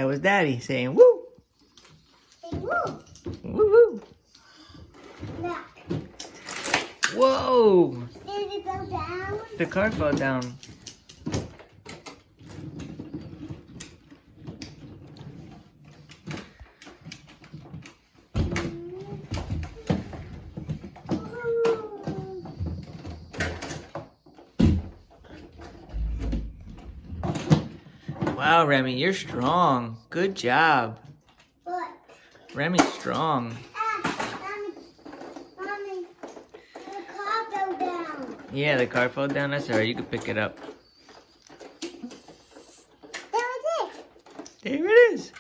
That was Daddy saying woo. Say woo. Woo woo. Look. Whoa. Did it go down? The car fell down. Wow, Remy, you're strong. Good job. Look. Remy's strong. Mommy, the car fell down. Yeah, the car fell down. That's alright. You can pick it up. That was it. There it is.